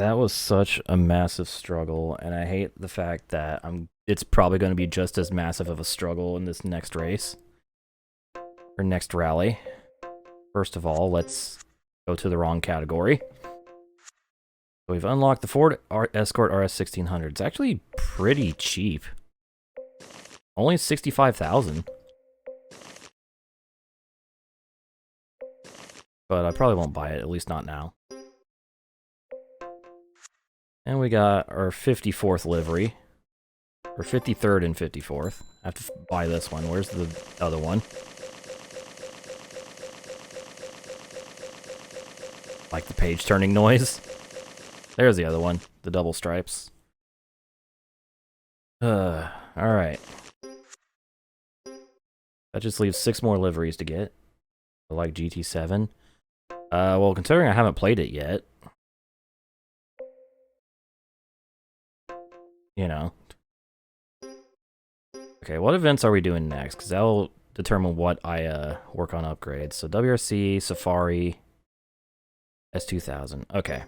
That was such a massive struggle, and I hate the fact that it's probably going to be just as massive of a struggle in this next race. Or next rally. First of all, let's go to the wrong category. So we've unlocked the Ford Escort RS 1600. It's actually pretty cheap. Only 65,000. But I probably won't buy it, at least not now. And we got our 54th livery. Or 53rd and 54th. I have to buy this one. Where's the other one? Like the page turning noise. There's the other one. The double stripes. Alright. That just leaves 6 more liveries to get. Like GT7. Well, considering I haven't played it yet. You know. Okay, what events are we doing next? Because that'll determine what I work on upgrades. So WRC, Safari, S2000. Okay.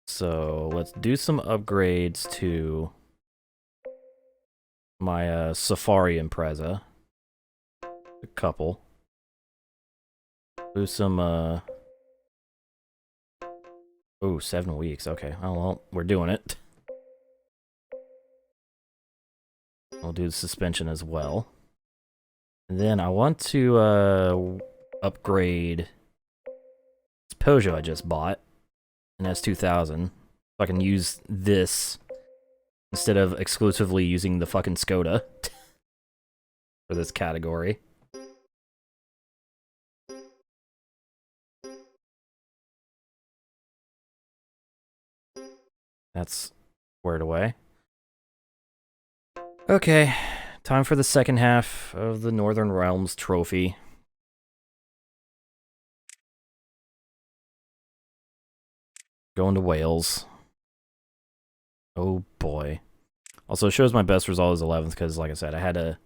So let's do some upgrades to my Safari Impreza. A couple. Do some oh, 7 weeks. Okay. Oh well, we're doing it. I'll do the suspension as well. And then I want to upgrade this Peugeot I just bought, an S2000, so I can use this instead of exclusively using the fucking Skoda for this category. That's squared away. Okay, time for the second half of the Northern Realms trophy. Going to Wales. Oh boy. Also, it shows my best result is 11th because, like I said, I had to...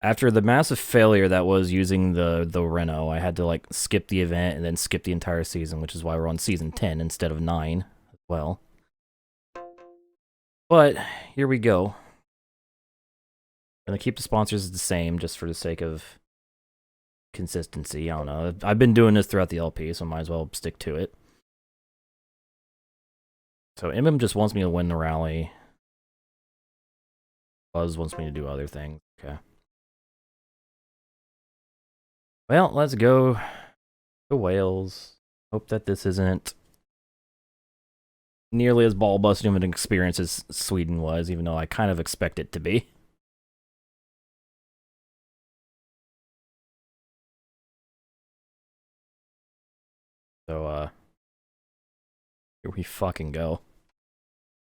After the massive failure that was using the Renault, I had to, like, skip the event and then skip the entire season, which is why we're on season 10 instead of 9 as well. But, here we go. I'm gonna keep the sponsors the same just for the sake of consistency. I don't know. I've been doing this throughout the LP, so I might as well stick to it. So MM just wants me to win the rally. Buzz wants me to do other things. Okay. Well, let's go to Wales. Hope that this isn't nearly as ball-busting of an experience as Sweden was, even though I kind of expect it to be. So, here we fucking go.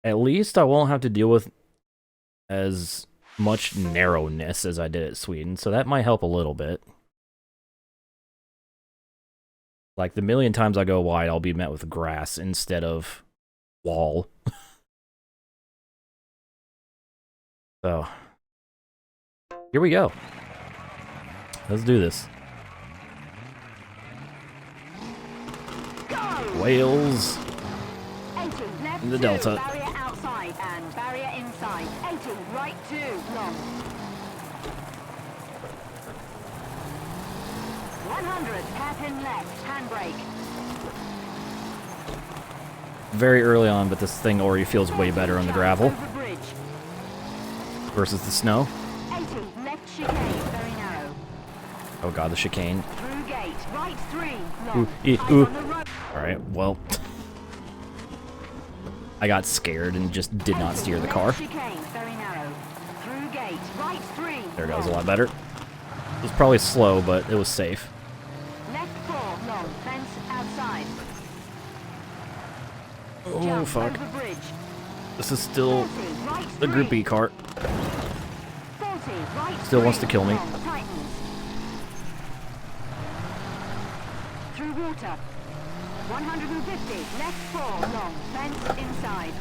At least I won't have to deal with as much narrowness as I did at Sweden, so that might help a little bit. Like, the million times I go wide, I'll be met with grass instead of wall. So, here we go. Let's do this. Wales in the Delta. Barrier outside and barrier inside. 80, right 2, long. 100, hairpin left, handbrake. Very early on, but this thing already feels way better on the gravel versus the snow. 80, left chicane, very narrow. Oh god, the chicane. Through gate, right 3, long. Ooh. Alright, well... I got scared and just did not steer the car. Chicane, very narrow. Through gate, right 3. There goes, a lot better. It was probably slow, but it was safe. Left 4, long, fence outside. Oh, Jump fuck. over bridge. This is still 40, right the 3. Group E car. 40, right Still 3, wants to kill me. long, tightens. Through water. 150, left 4, long, fence inside.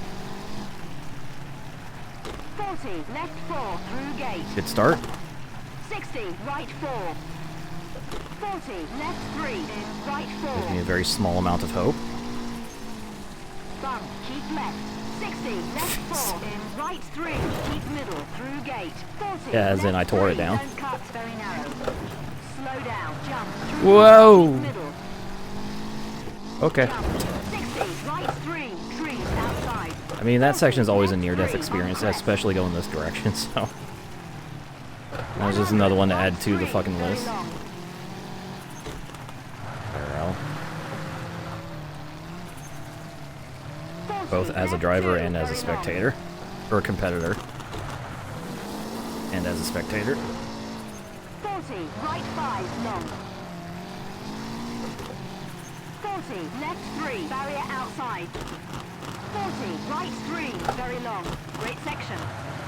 40, left 4, through gate. Good start. 60, right 4. 40, left 3, in right 4. Gives me a very small amount of hope. Bump, keep left. 60, left 4, in right 3, keep middle, through gate. 40, Yeah, as in I tore it down. Don't cut, very narrow. Slow down, jump, through Whoa! keep middle. Okay. Jump, 60, right 3, trees outside. I mean, that section is always a near-death experience, especially going this direction, so... That's just another one to add to the fucking list. Both as a driver and as a spectator. Or a competitor. And as a spectator. 40, right 5, long. 40, left 3, barrier outside. 40, right 3, very long. Great section.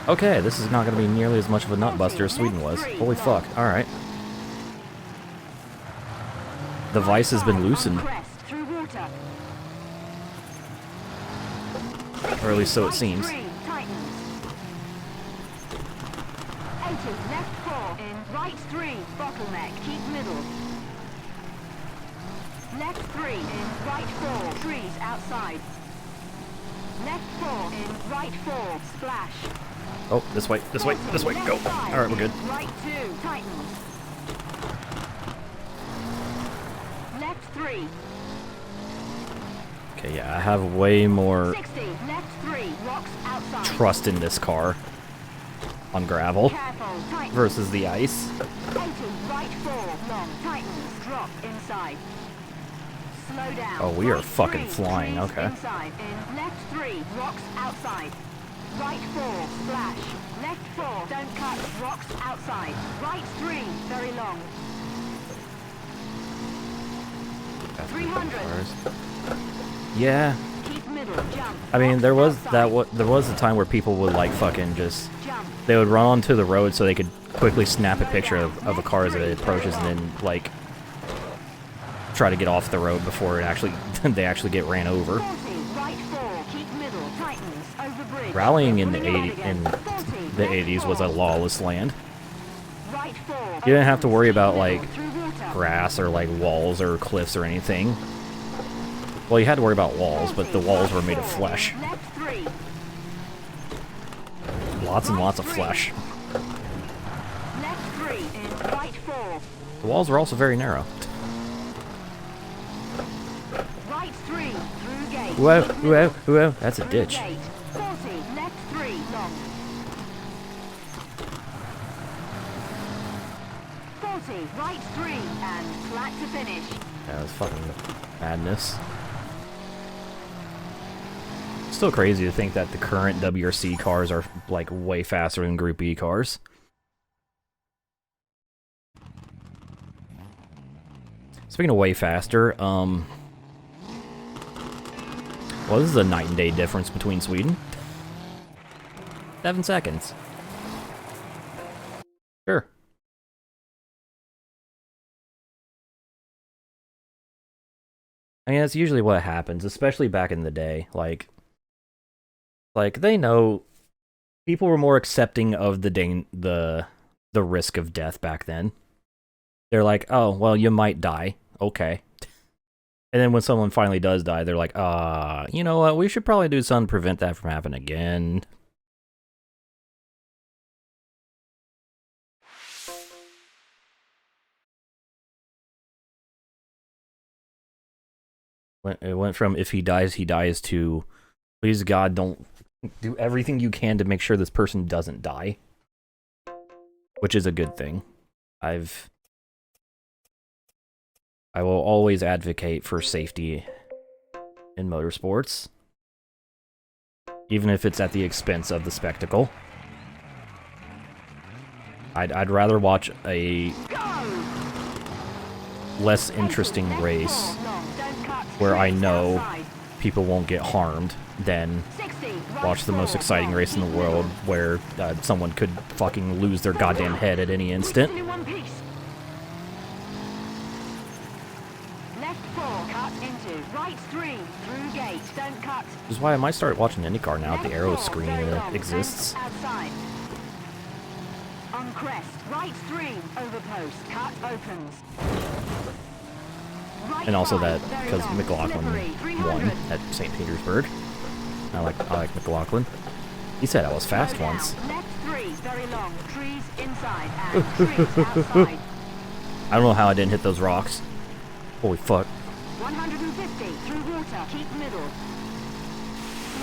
Okay, this is not going to be nearly as much of a nutbuster as Sweden was. Holy fuck, alright. The vice has been loosened. Through water. Or at least so it seems. 80, left 4, in right 3, bottleneck, keep middle. Left 3, in right 4, trees outside. Left 4, in right 4, splash. Oh, this way, this way, this way, go! Alright, we're good. Right 2, tightens. Left 3. Okay, yeah, I have way more 60, left 3, rocks outside. trust in this car on gravel Careful, tightens. versus the ice. 80, right 4, long, tightens, drop inside. Slow down. Oh, we are Right fucking 3, flying, trees okay. Inside, in left 3, rocks outside. Right 4, splash. Left 4, don't cut, rocks outside. Right 3, very long. 300. Yeah, Keep middle, jump. I mean, rocks there was outside. there was a time where people would like fucking just Jump. they would run onto the road so they could quickly snap a picture of a car as it approaches and then like try to get off the road before it actually they actually get ran over. 40, right 4, keep middle, tightens, over bridge. Rallying in the Pulling out 80 again. in 40, the left 80s was 4, a lawless land. right 4. You didn't have to worry about Keep like middle, through water. grass or like walls or cliffs or anything. Well, you had to worry about walls, but the walls were made of flesh. Left 3. Lots and lots of flesh. Left 3 in right 4. The walls were also very narrow. Right 3 through gate. Whoa, whoa, whoa, that's a Through ditch. gate. 40 left 3 long. 40 right 3 and flat to finish. Yeah, that's fucking madness. Still crazy to think that the current WRC cars are like way faster than Group E cars. Speaking of way faster, well, this is a night and day difference between Sweden. 7 seconds. Sure. I mean, that's usually what happens, especially back in the day. Like they know people were more accepting of the risk of death back then. They're like, oh, well, you might die. Okay. And then when someone finally does die, they're like, you know what? We should probably do something to prevent that from happening again. It went from if he dies, to please God, don't do everything you can to make sure this person doesn't die. Which is a good thing. I will always advocate for safety in motorsports. Even if it's at the expense of the spectacle. I'd rather watch a less interesting race where I know people won't get harmed than watch the most exciting race in the world where someone could fucking lose their goddamn head at any instant. Left 4 cut into right 3 through gate. Don't cut. Which is why I might start watching IndyCar now that the arrow screen exists. Outside. on crest. Right 3, over post. Cut opens. Right And also 5, that, very because long. McLaughlin Slippery, won 300. at St. Petersburg. I like McLaughlin. He said I was fast Slow down. once. Left 3, very long. Trees inside and trees outside. I don't know how I didn't hit those rocks. Holy fuck. 150 through water. Keep middle.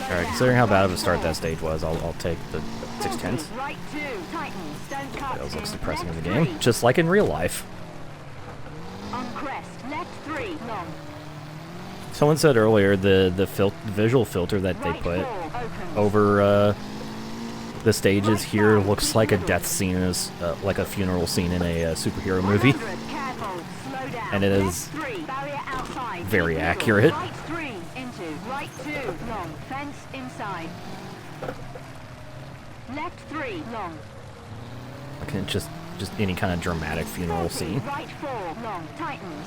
Alright, considering how bad of a start that stage was, I'll take the 6/10. Right 2, tightens, don't cut. That was looks in. depressing in the Left game, 3, just like in real life. on crest. Left 3, long. Someone said earlier the visual filter that they Right put 4, opens. over the stages here looks like a death scene, like a funeral scene in a superhero movie. 100, careful, slow down. And it is Left 3, barrier outside. very Keep middle. accurate. Right 3, into. Right 2, long. Fence inside. Left 3, long. Like it's just any kind of dramatic funeral 40, scene. Right 4, long. Tightens.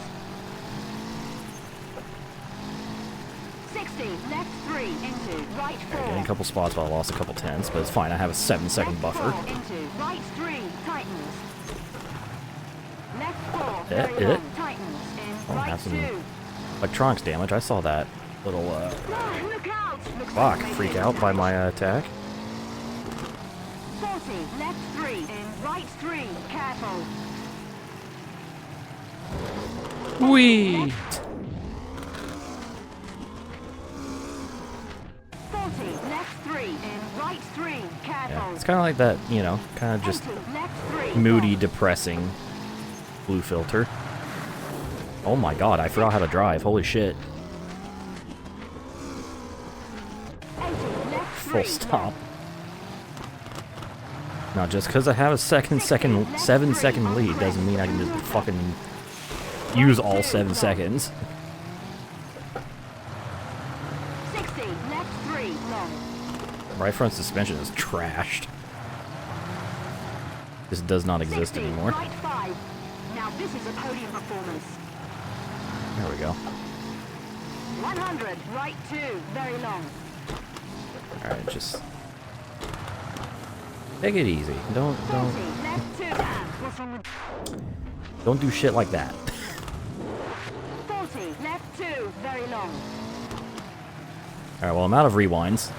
60, left 3, into. Right 4. Getting a couple spots, but I lost a couple tenths, but it's fine. I have a 7-second Left buffer. 4, into. Right 3, tightens. Left 4, Yeah, very yeah. long. Tightens. In. Oh, Right have some 2. electronics damage. I saw that little Ah, look out! Looks clock like freak maybe out by my attack. 40, left 3, in. Right 3, careful. Whee! 40, left 3, in. Right 3, careful. Yeah, it's kind of like that, you know, kind of just 80, left 3, moody, long. depressing blue filter. Oh my god, I forgot how to drive. Holy shit. 80, left 3, Full stop. long. Now, just because I have a 7-second lead doesn't mean I can just fucking use all 7 seconds. 60, left 3, long. Right front suspension is trashed. This does not exist 60, anymore. right 5. Now this is a podium performance. There we go. 100, right 2, very long. Alright, just take it easy. 40, left 2, and what's wrong with... Don't do shit like that. 40, left 2, very long. Alright, well, I'm out of rewinds.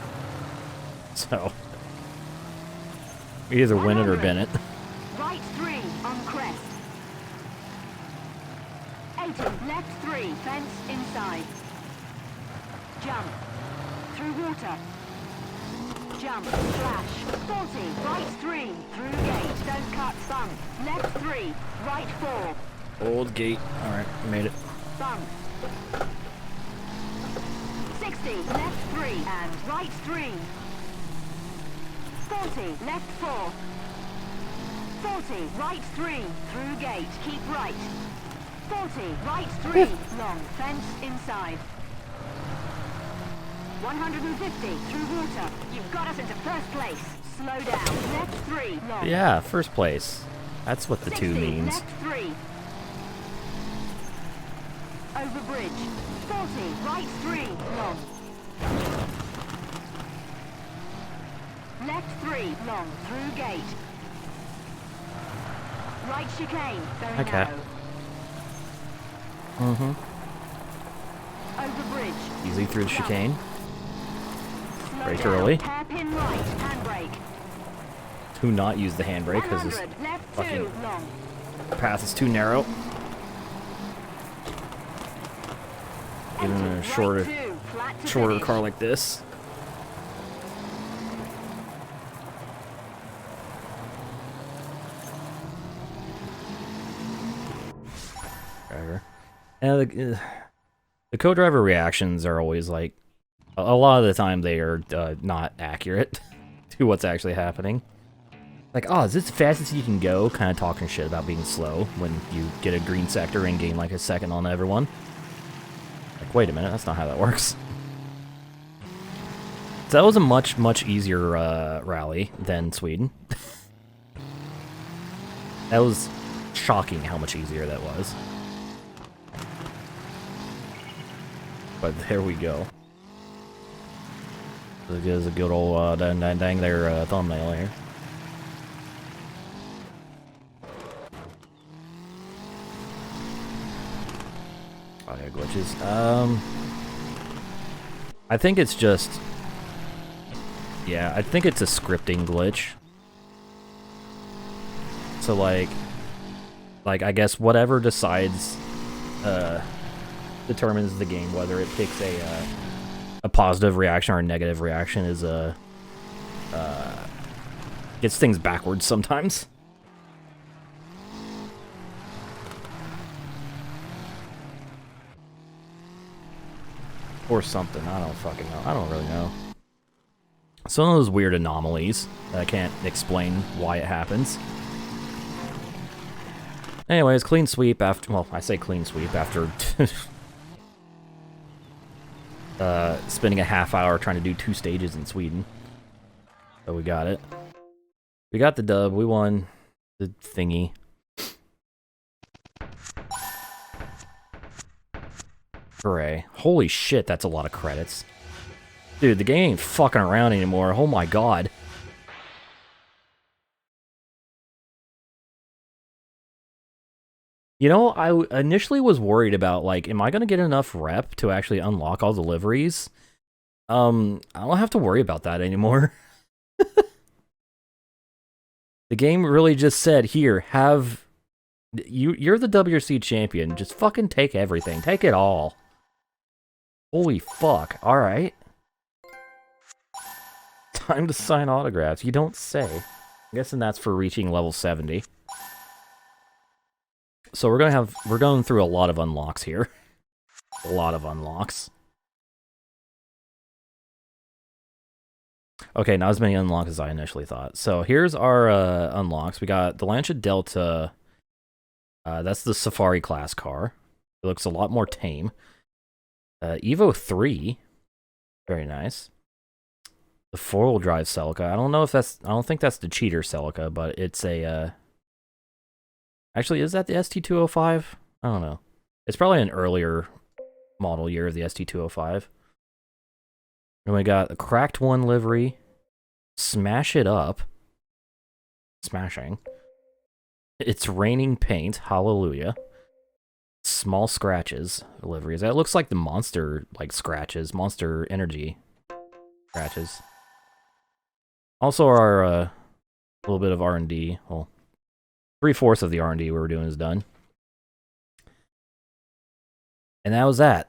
So, either win it or bin it. Right 3, on crest. 80, left 3, fence inside. Jump. Through water. Jump, flash. 40, right 3, through gate. Don't cut, bump. Left 3, right 4, Old gate. Alright, made it. bump. 60, left 3, and right 3. 40, left 4. 40, right 3, through gate, keep right. 40, right 3, long, fence inside. 150, through water. You've got us into first place. Slow down, left 3, long. Yeah, first place. That's what the 2 60, means. left 3. Over bridge. 40, right 3, long. Left 3, long, through gate. Right chicane, very Okay. narrow. Mm-hmm. Over bridge. Easy through the chicane. Slow Brake down, early. hairpin right, handbrake. Do not use the handbrake because this 100, left 2, fucking long. path is too narrow. Even in a Right shorter 2, flat to shorter finish. car like this. Driver. And the co-driver reactions are always like, a lot of the time they are not accurate to what's actually happening. Like, oh, is this the fastest you can go? Kind of talking shit about being slow when you get a green sector and gain like a second on everyone. Like, wait a minute, that's not how that works. So that was a much easier rally than Sweden. That was shocking how much easier that was. But there we go. There's a good old dang there thumbnail here. audio glitches. I think it's just... Yeah, I think it's a scripting glitch. So, like, I guess whatever decides, determines the game, whether it picks a positive reaction or a negative reaction is gets things backwards sometimes. Or something, I don't fucking know. I don't really know. Some of those weird anomalies that I can't explain why it happens. Anyways, clean sweep after... Well, I say clean sweep after... spending a half hour trying to do 2 stages in Sweden. So we got it. We got the dub. We won the thingy. Hooray. Holy shit, that's a lot of credits. Dude, the game ain't fucking around anymore. Oh my god. You know, I initially was worried about, like, am I gonna get enough rep to actually unlock all the liveries? I don't have to worry about that anymore. The game really just said, here, have... You're the WRC champion. Just fucking take everything. Take it all. Holy fuck. Alright. Time to sign autographs. You don't say. I'm guessing that's for reaching level 70. So we're going through a lot of unlocks here. A lot of unlocks. Okay, not as many unlocks as I initially thought. So here's our unlocks. We got the Lancia Delta. That's the Safari class car. It looks a lot more tame. Evo 3. Very nice. The 4-wheel drive Celica. I don't think that's the cheater Celica, but it's a... Actually, is that the ST205? I don't know. It's probably an earlier model year of the ST205. And we got a Cracked 1 livery. Smash It Up. Smashing. It's Raining Paint. Hallelujah. Small Scratches liveries. That looks like the Monster, like, scratches. Monster Energy scratches. Also our, little bit of R&D. Well, 3/4 of the R&D we were doing is done. And that was that.